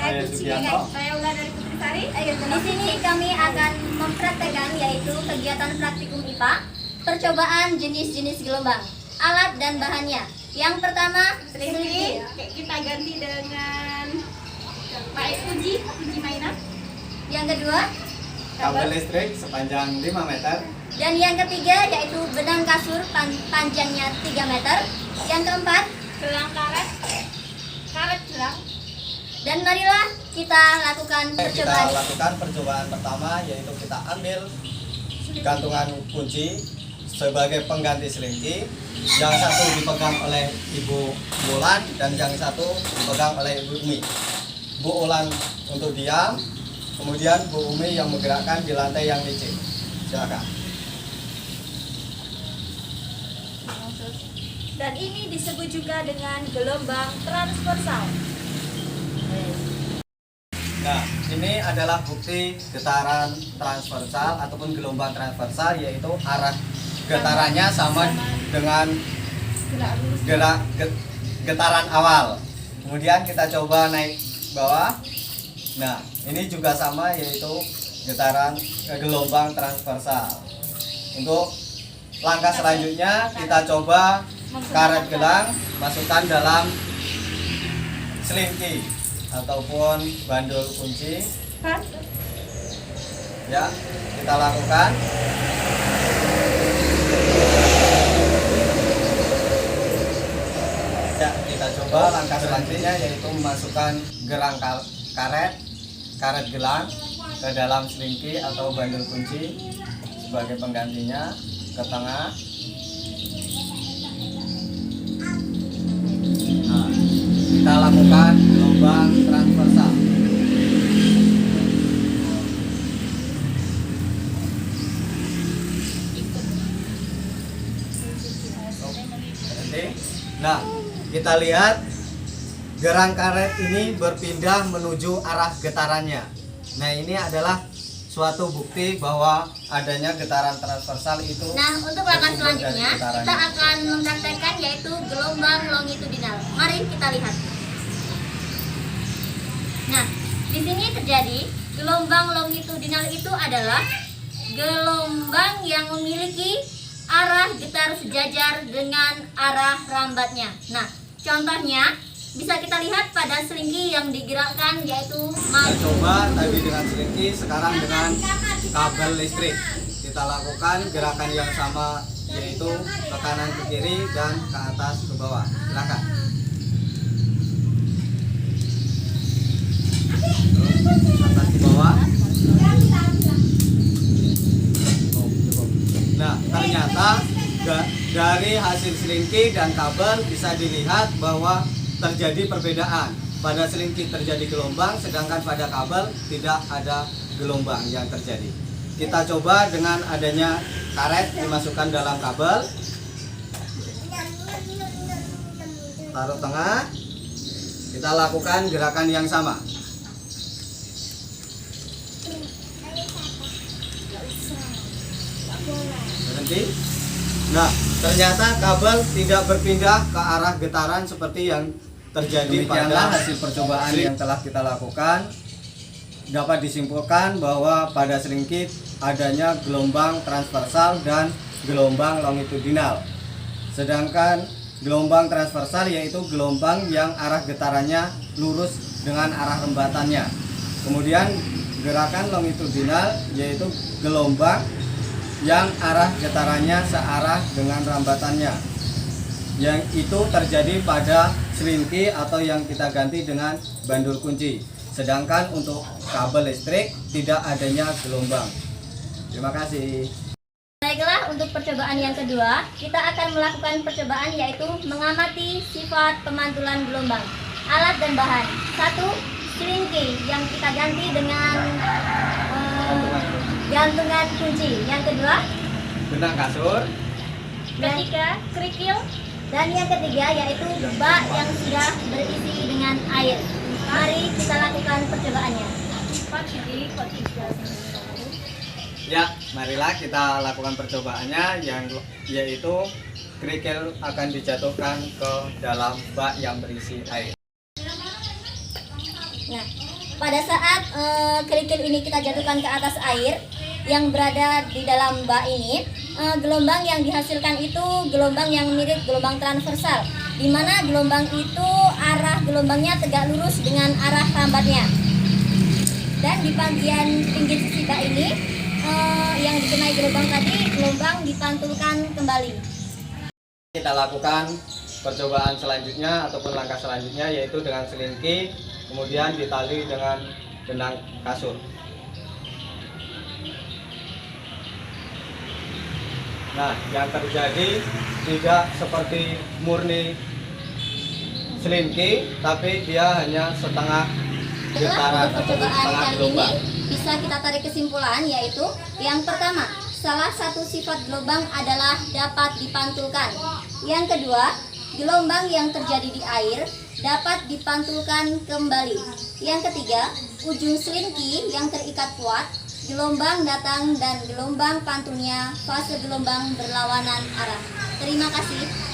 Saya Sugianto. Saya Ula dari Putrisari. Di sini kami akan mempraktekkan yaitu kegiatan praktikum IPA, percobaan jenis-jenis gelombang, alat dan bahannya. Yang pertama, Selingi. Kita ganti dengan pakai uji mainan. yang kedua, Kabel listrik sepanjang 5 meter. dan yang ketiga yaitu benang kasur panjangnya 3 meter. Yang keempat, Gelang karet. Karet gelang. dan marilah kita lakukan Kita percobaan. lakukan percobaan pertama, yaitu kita ambil gantungan kunci sebagai pengganti selingki. Yang satu dipegang oleh Ibu Wulan dan yang satu dipegang oleh Ibu Umi. Bu Wulan untuk diam, kemudian Bu Umi yang menggerakkan di lantai yang licin. Silakan. Dan ini disebut juga dengan gelombang transversal. Nah, ini adalah bukti getaran transversal ataupun gelombang transversal, yaitu arah getarannya sama dengan getaran awal. Kemudian kita coba naik bawah. Nah, ini juga sama, yaitu getaran gelombang transversal. Untuk langkah selanjutnya kita coba karet gelang masukkan dalam selingki ataupun bandul kunci. Ya, kita lakukan. Ya, kita coba langkah selanjutnya, yaitu memasukkan gerang karet gelang ke dalam selingki atau bandul kunci sebagai penggantinya ke tengah. Nah, kita lakukan gelombang transversal. Berhenti. Nah, kita lihat gerang karet ini berpindah menuju arah getarannya. Nah, ini adalah suatu bukti bahwa adanya getaran transversal itu. Nah, untuk langkah bersumber dari selanjutnya getarannya. kita akan mempraktekkan yaitu gelombang longitudinal. Mari kita lihat. Nah, di sini terjadi gelombang longitudinal itu adalah gelombang yang memiliki arah getar sejajar dengan arah rambatnya. Nah, contohnya bisa kita lihat pada selingki yang digerakkan yaitu Kita maju. coba tadi dengan selingki, sekarang dengan kabel listrik. Kita lakukan gerakan yang sama, yaitu ke kanan ke kiri dan ke atas ke bawah. Silakan. Terus atas ke bawah. Oh, cukup. Nah, ternyata dari hasil selingki dan kabel bisa dilihat bahwa terjadi perbedaan. Pada selingki terjadi gelombang, sedangkan pada kabel tidak ada gelombang yang terjadi. Kita coba dengan adanya karet dimasukkan dalam kabel. Taruh tengah. Kita lakukan gerakan yang sama. Berhenti. Nah, ternyata kabel tidak berpindah ke arah getaran seperti yang terjadi pada hasil percobaan yang telah kita lakukan. Dapat disimpulkan bahwa pada selingki adanya gelombang transversal dan gelombang longitudinal. Sedangkan gelombang transversal yaitu gelombang yang arah getarannya lurus dengan arah rembatannya. Kemudian gerakan longitudinal yaitu gelombang yang arah getarannya searah dengan rambatannya. Yang itu terjadi pada selingki atau yang kita ganti dengan bandul kunci. Sedangkan untuk kabel listrik tidak adanya gelombang. Terima kasih. Baiklah, untuk percobaan yang kedua, kita akan melakukan percobaan yaitu mengamati sifat pemantulan gelombang, alat dan bahan. 1. Selingki yang kita ganti dengan gantungan kunci. Yang kedua, Benang kasur. ketiga, kerikil. Dan yang ketiga yaitu bak yang sudah berisi dengan air. Mari kita lakukan percobaannya. Ya, marilah kita lakukan percobaannya, yaitu kerikil akan dijatuhkan ke dalam bak yang berisi air. Nah, pada saat kerikil ini kita jatuhkan ke atas air yang berada di dalam bak ini, gelombang yang dihasilkan itu gelombang yang mirip gelombang transversal, di mana gelombang itu arah gelombangnya tegak lurus dengan arah rambatnya. Dan di bagian pinggir sisi bak ini yang dikenai gelombang tadi, gelombang dipantulkan kembali. Kita lakukan percobaan selanjutnya ataupun langkah selanjutnya, yaitu dengan selingki kemudian ditali dengan benang kasur. Nah, yang terjadi tidak seperti murni selingki, tapi dia hanya setengah getaran Untuk atau percobaan setengah kali ini gelombang. bisa kita tarik kesimpulan, yaitu yang pertama, salah satu sifat gelombang adalah dapat dipantulkan. Yang kedua, gelombang yang terjadi di air dapat dipantulkan kembali. Yang ketiga, ujung selingki yang terikat kuat, gelombang datang dan gelombang pantulnya fase gelombang berlawanan arah. Terima kasih.